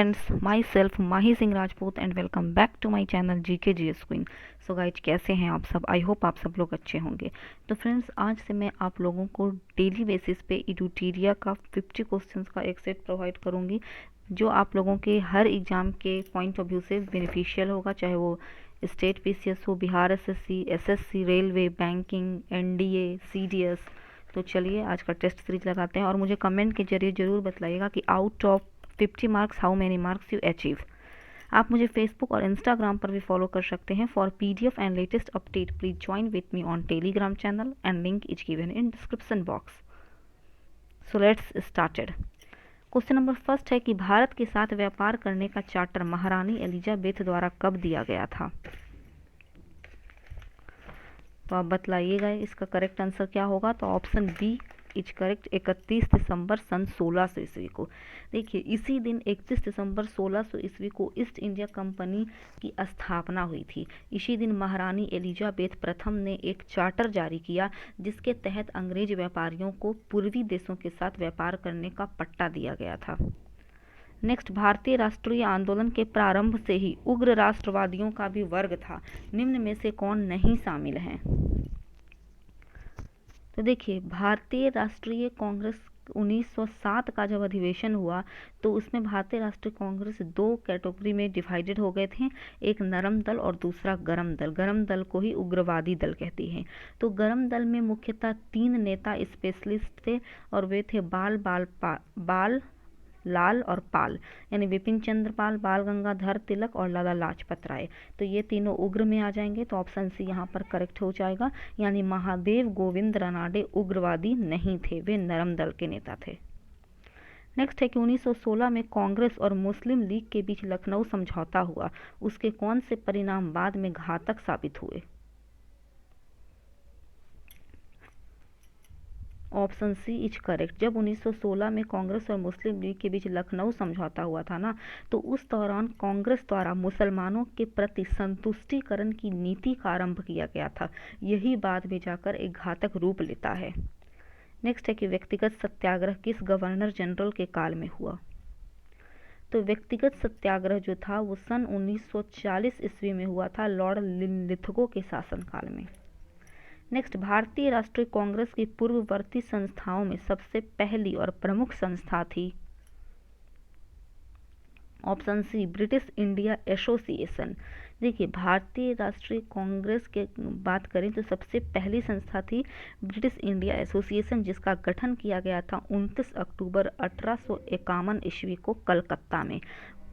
Friends, myself Mahi Singh Rajput and welcome back to my channel GK GS queen. So guys, कैसे हैं आप सब? I hope आप सब लोग अच्छे होंगे। तो फ्रेंड्स, आज से मैं आप लोगों को डेली बेसिस पे इडूटीरिया का 50 क्वेश्चंस का एक सेट प्रोवाइड करूंगी, जो आप लोगों के हर एग्ज़ाम के पॉइंट ऑफ व्यू से बेनिफिशियल होगा, चाहे वो स्टेट पीसीएस हो, Bihar SSC, SSC, railway, banking, NDA, CDS. तो चलिए आज का टेस्ट सीरीज लगाते हैं और मुझे कमेंट के जरिए ज़रूर बताइएगा कि out of 50 marks how many marks you achieve. आप मुझे फेसबुक और इंस्टाग्राम पर भी फॉलो कर सकते हैं। For PDF and latest update please join with me on Telegram channel and link is given in description box. So let's started. Question number first है कि भारत के साथ व्यापार करने का चार्टर महारानी एलिजाबेथ द्वारा कब दिया गया था? तो आप बतलाइएगा इसका करेक्ट आंसर क्या होगा। तो ऑप्शन बी इज करेक्ट, 31 दिसंबर सन 1600 ईस्वी को। देखिए, इसी दिन 31 दिसंबर 1600 ईस्वी को ईस्ट इंडिया कंपनी की स्थापना हुई थी। इसी दिन महारानी एलिजाबेथ प्रथम ने एक चार्टर जारी किया, जिसके तहत अंग्रेज व्यापारियों को पूर्वी देशों के साथ व्यापार करने का पट्टा दिया गया था। नेक्स्ट, भारतीय राष्ट्रीय आंदोलन के प्रारंभ से ही उग्र राष्ट्रवादियों का भी वर्ग था। निम्न में से कौन नहीं शामिल हैं? तो देखिए, भारतीय राष्ट्रीय कांग्रेस 1907 का जब अधिवेशन हुआ तो उसमें भारतीय राष्ट्रीय कांग्रेस दो कैटेगरी में डिवाइडेड हो गए थे, एक नरम दल और दूसरा गरम दल। गरम दल को ही उग्रवादी दल कहते हैं। तो गरम दल में मुख्यतः 3 नेता स्पेशलिस्ट थे और वे थे बाल लाल और पाल, यानी विपिन चंद्र पाल, बाल गंगाधर तिलक और लाला लाजपत राय। तो ये तीनों उग्र में आ जाएंगे। तो ऑप्शन सी यहाँ पर करेक्ट हो जाएगा, यानी महादेव गोविंद रानाडे उग्रवादी नहीं थे, वे नरम दल के नेता थे। नेक्स्ट है कि 1916 में कांग्रेस और मुस्लिम लीग के बीच लखनऊ समझौता हुआ, उसके कौन से परिणाम बाद में घातक साबित हुए? Option C is correct. जब 1916 में कांग्रेस और मुस्लिम लीग के बीच लखनऊ समझौता हुआ था ना, तो उस दौरान कांग्रेस द्वारा मुसलमानों के प्रति संतुष्टिकरण की नीति का आरंभ किया गया था। यही बाद में जाकर एक घातक रूप लेता है। नेक्स्ट है कि व्यक्तिगत सत्याग्रह किस गवर्नर जनरल के काल में हुआ? तो व्यक्तिगत सत्याग्रह जो था वो सन 1940 ईस्वी में हुआ था, लॉर्ड लिथगो के शासनकाल में। नेक्स्ट, भारतीय राष्ट्रीय कांग्रेस की पूर्ववर्ती संस्थाओं में सबसे पहली और प्रमुख संस्था थी? Option C British India Association. देखिए, भारतीय राष्ट्रीय कांग्रेस के बात करें तो सबसे पहली संस्था थी ब्रिटिश इंडिया एसोसिएशन, जिसका गठन किया गया था 29 अक्टूबर 1851 ईस्वी को कलकत्ता में।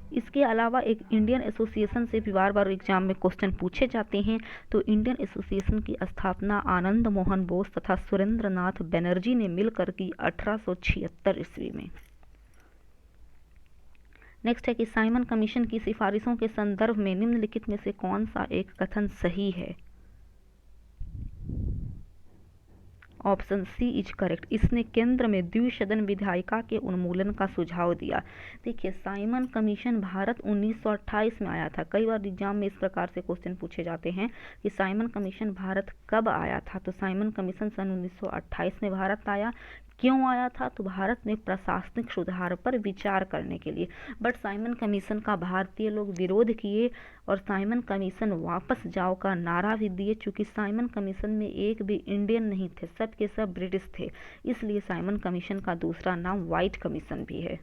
इसके अलावा एक इंडियन एसोसिएशन से भी बार बार एग्जाम में क्वेश्चन पूछे जाते हैं। तो इंडियन एसोसिएशन की स्थापना आनंद मोहन बोस तथा सुरेंद्र नाथ बनर्जी ने मिलकर की 1876 ईस्वी में। नेक्स्ट है कि साइमन कमीशन की सिफारिशों के संदर्भ में निम्नलिखित में से कौन सा एक कथन सही है? Option C is correct. इसने केंद्र में द्विसदन विधायिका के उन्मूलन का सुझाव दिया। देखिए, साइमन कमीशन भारत 1928 में आया था। कई बार एग्जाम में इस प्रकार से क्वेश्चन पूछे जाते हैं कि साइमन कमीशन भारत कब आया था। तो साइमन कमीशन सन 1928 में भारत आया। क्यों आया था? तो भारत में प्रशासनिक सुधार पर विचार करने के लिए। बट साइमन कमीशन का भारतीय लोग विरोध किए और साइमन कमीशन वापस जाओ का नारा भी दिए। चूंकि साइमन कमीशन में एक भी इंडियन नहीं थे, सब के सब ब्रिटिश थे, इसलिए साइमन कमीशन का दूसरा नाम व्हाइट कमीशन भी है।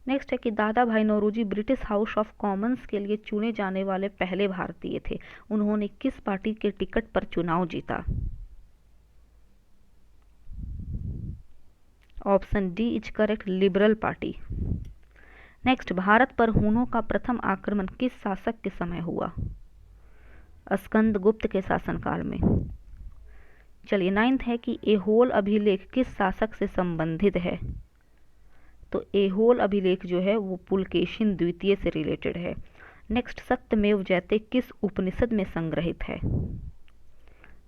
नेक्स्ट है कि Dadabhai Naoroji British House of Commons के लिए चुने जाने वाले पहले भारतीय थे। उन्होंने किस पार्टी के टिकट पर चुनाव जीता? Option D is correct, liberal party. Next, Bharat पर हूनों का प्रथम आक्रमण किस शासक के समय हुआ? स्कंदगुप्त के शासनकाल में। चलिए, 9th है कि एहोल अभिलेख किस शासक से संबंधित है? तो एहोल अभिलेख जो है वो पुलकेशिन द्वितीय से रिलेटेड है। नेक्स्ट, सत्यमेव जयते किस उपनिषद में संग्रहित है?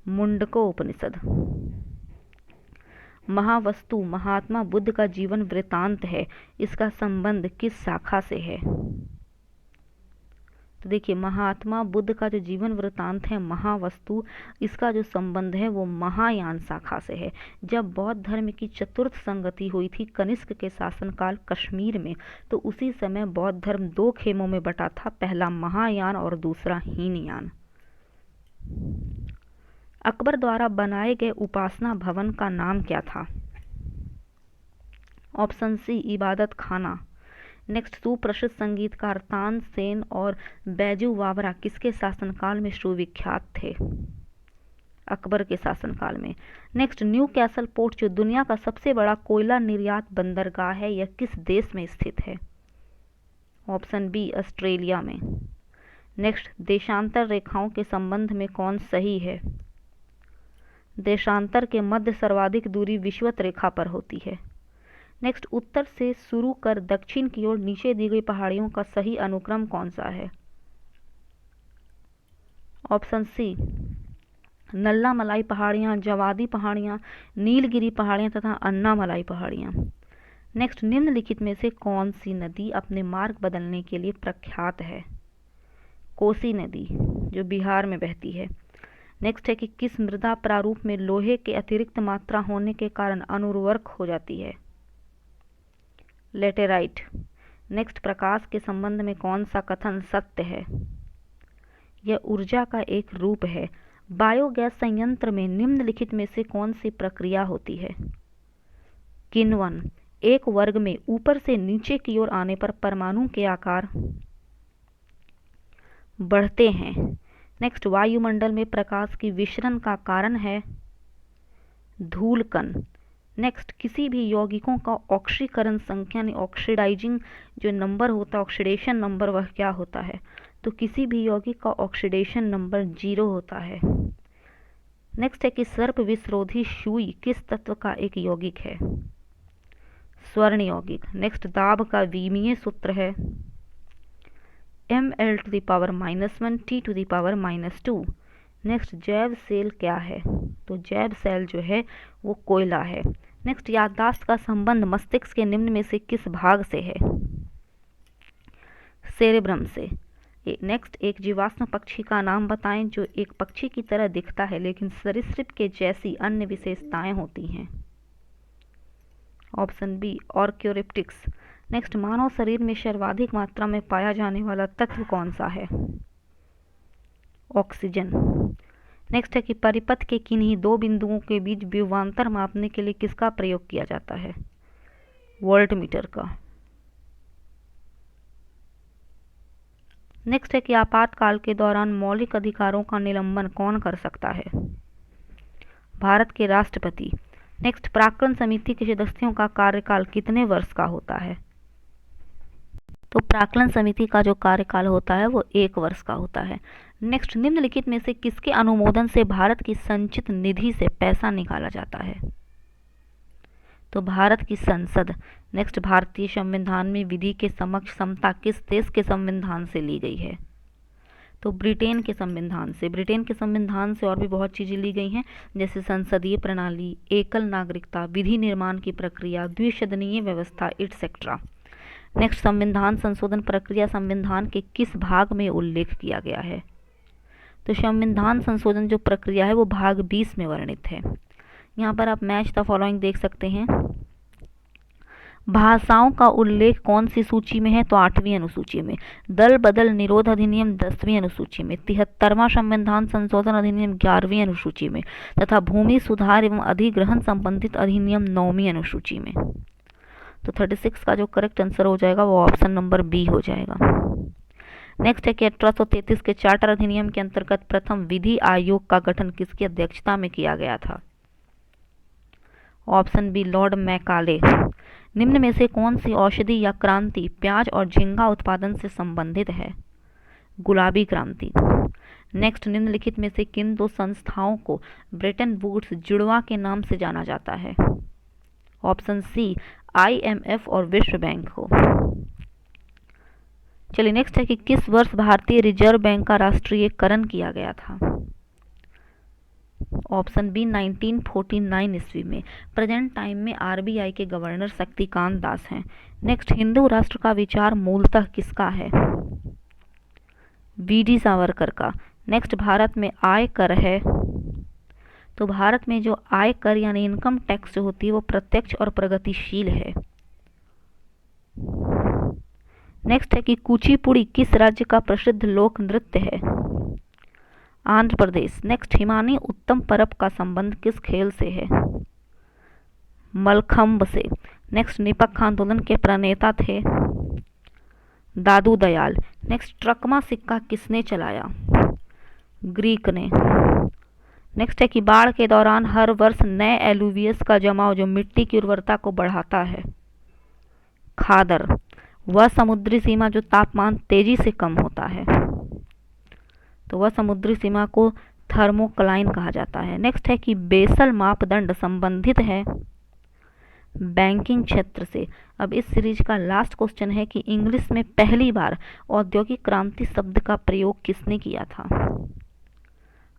मुंडको उपनिषद। महावस्तु महात्मा बुद्ध का जीवन वृतांत है, इसका संबंध किस शाखा से है? तो देखिए महात्मा बुद्ध का जो जीवन वृत्तांत है महावस्तु, इसका जो संबंध है वो महायान शाखा से है। जब बौद्ध धर्म की चतुर्थ संगति हुई थी कनिष्क के शासनकाल कश्मीर में, तो उसी समय बौद्ध धर्म दो खेमों में बटा था, पहला महायान और दूसरा हीनयान। अकबर द्वारा बनाए गए उपासना भवन का नाम क्या था? ऑप्शन सी इबादत खाना। नेक्स्ट, सुप्रसिद्ध संगीतकार तानसेन और बैजू बावरा किसके शासनकाल में सुविख्यात थे? अकबर के शासनकाल में। नेक्स्ट, न्यू कैसल पोर्ट जो दुनिया का सबसे बड़ा कोयला निर्यात बंदरगाह है, यह किस देश में स्थित है? ऑप्शन बी ऑस्ट्रेलिया में। नेक्स्ट, देशांतर रेखाओं के संबंध में कौन सही है? देशांतर के मध्य सर्वाधिक दूरी विषुवत रेखा पर होती है। नेक्स्ट, उत्तर से शुरू कर दक्षिण की ओर नीचे दी गई पहाड़ियों का सही अनुक्रम कौन सा है? ऑप्शन सी नल्ला मलाई पहाड़ियाँ, जवादी पहाड़ियाँ, नीलगिरी पहाड़ियाँ तथा अन्ना मलाई पहाड़ियाँ। नेक्स्ट, निम्नलिखित में से कौन सी नदी अपने मार्ग बदलने के लिए प्रख्यात है? कोसी नदी जो बिहार में बहती है। नेक्स्ट है कि किस मृदा प्रारूप में लोहे के अतिरिक्त मात्रा होने के कारण अनुर्वरक हो जाती है? लेटेराइट। नेक्स्ट, प्रकाश के संबंध में कौन सा कथन सत्य है? यह ऊर्जा का एक रूप है। बायोगैस संयंत्र में निम्नलिखित में से कौन सी प्रक्रिया होती है? किण्वन। एक वर्ग में ऊपर से नीचे की ओर आने पर परमाणु के आकार बढ़ते हैं। नेक्स्ट, वायुमंडल में प्रकाश की विसरण का कारण है धूलकण। नेक्स्ट, किसी भी यौगिकों का ऑक्सीकरण संख्या यानी ऑक्सीडाइजिंग जो नंबर होता है, ऑक्सीडेशन नंबर, वह क्या होता है? तो किसी भी यौगिक का ऑक्सीडेशन नंबर 0 होता है। नेक्स्ट है कि सर्प विषरोधी सुई किस तत्व का एक यौगिक है? स्वर्ण यौगिक। नेक्स्ट, दाब का विमीय सूत्र है Ml⁻⁻1 T⁻⁻2। नेक्स्ट, जैव सेल क्या है? तो जैव सेल जो है वो कोयला है। नेक्स्ट, याददाश्त का संबंध मस्तिष्क के निम्न में से किस भाग से है? सेरेब्रम से। नेक्स्ट, एक जीवाश्म पक्षी का नाम बताएं जो एक पक्षी की तरह दिखता है लेकिन सरीसृप के जैसी अन्य विशेषताएं होती हैं। Option B archaeopteryx. नेक्स्ट, मानव शरीर में सर्वाधिक मात्रा में पाया जाने वाला तत्व कौन सा है? ऑक्सीजन। नेक्स्ट है कि परिपथ के किन्हीं दो बिंदुओं के बीच विभवांतर मापने के लिए किसका प्रयोग किया जाता है? वोल्टमीटर का। नेक्स्ट है कि आपातकाल के दौरान मौलिक अधिकारों का निलंबन कौन कर सकता है? भारत के राष्ट्रपति। नेक्स्ट, प्राक्कलन समिति के सदस्यों का कार्यकाल कितने वर्ष का होता है? तो प्राक्कलन समिति का जो कार्यकाल होता है वो 1 वर्ष का होता है। नेक्स्ट, निम्नलिखित में से किसके अनुमोदन से भारत की संचित निधि से पैसा निकाला जाता है? तो भारत की संसद। नेक्स्ट, भारतीय संविधान में विधि के समक्ष समता किस देश के संविधान से ली गई है? तो ब्रिटेन के संविधान से। ब्रिटेन के संविधान से और भी बहुत चीज़ें ली गई हैं, जैसे संसदीय प्रणाली, एकल नागरिकता, विधि निर्माण की प्रक्रिया, द्विसदनीय व्यवस्था, एटसेट्रा। नेक्स्ट, संविधान संशोधन प्रक्रिया संविधान के किस भाग में उल्लेख किया गया है? तो संविधान संशोधन जो प्रक्रिया है वो भाग 20 में वर्णित है। यहाँ पर आप मैच द फॉलोइंग देख सकते हैं। भाषाओं का उल्लेख कौन सी सूची में है? तो 8वीं अनुसूची में। दल बदल निरोध अधिनियम 10वीं अनुसूची में। 73वां संविधान संशोधन अधिनियम 11वीं अनुसूची में तथा भूमि सुधार एवं अधिग्रहण संबंधित अधिनियम 9वीं अनुसूची में। तो 36 का जो करेक्ट आंसर हो जाएगा वो ऑप्शन नंबर बी हो जाएगा। नेक्स्ट है कि 1833 के चार्टर अधिनियम के अंतर्गत प्रथम विधि आयोग का गठन किसकी अध्यक्षता में किया गया था? Option B Lord Macaulay. निम्न में से कौन सी औषधि या क्रांति प्याज और झींगा उत्पादन से संबंधित है? गुलाबी क्रांति। नेक्स्ट, निम्नलिखित में से किन दो संस्थाओं को ब्रेटन वुड्स जुड़वा के नाम से जाना जाता है? ऑप्शन सी IMF और विश्व बैंक को। चलिए नेक्स्ट है कि किस वर्ष भारतीय रिजर्व बैंक का राष्ट्रीयकरण किया गया था? ऑप्शन बी 1949 ईस्वी में। प्रेजेंट टाइम में RBI के गवर्नर शक्तिकांत दास हैं। नेक्स्ट, हिंदू राष्ट्र का विचार मूलतः किसका है? वीडी सावरकर का। नेक्स्ट, भारत में आय कर है, तो भारत में जो आय कर यानी इनकम टैक्स जो होती है वो प्रत्यक्ष और प्रगतिशील है। नेक्स्ट है कि कुचिपुड़ी किस राज्य का प्रसिद्ध लोक नृत्य है? आंध्र प्रदेश। नेक्स्ट, हिमानी उत्तम परब का संबंध किस खेल से है? मलखंब से। नेक्स्ट, निपख आंदोलन के प्रणेता थे? दादू दयाल। नेक्स्ट, ट्रकमा सिक्का किसने चलाया? ग्रीक ने। नेक्स्ट है कि बाढ़ के दौरान हर वर्ष नए एलुवियस का जमाव जो मिट्टी की उर्वरता को बढ़ाता है? खादर। वह समुद्री सीमा जो तापमान तेजी से कम होता है, तो वह समुद्री सीमा को थर्मोक्लाइन कहा जाता है। नेक्स्ट है कि बेसल मापदंड संबंधित है बैंकिंग क्षेत्र से। अब इस सीरीज का लास्ट क्वेश्चन है कि इंग्लिश में पहली बार औद्योगिक क्रांति शब्द का प्रयोग किसने किया था?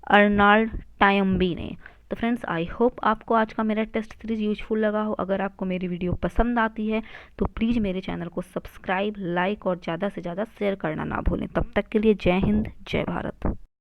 अर्नाल्ड टायम्बी ने। तो फ्रेंड्स, आई होप आपको आज का मेरा टेस्ट सीरीज यूजफुल लगा हो। अगर आपको मेरी वीडियो पसंद आती है तो प्लीज़ मेरे चैनल को सब्सक्राइब, लाइक और ज़्यादा से ज़्यादा शेयर करना ना भूलें। तब तक के लिए जय हिंद, जय भारत।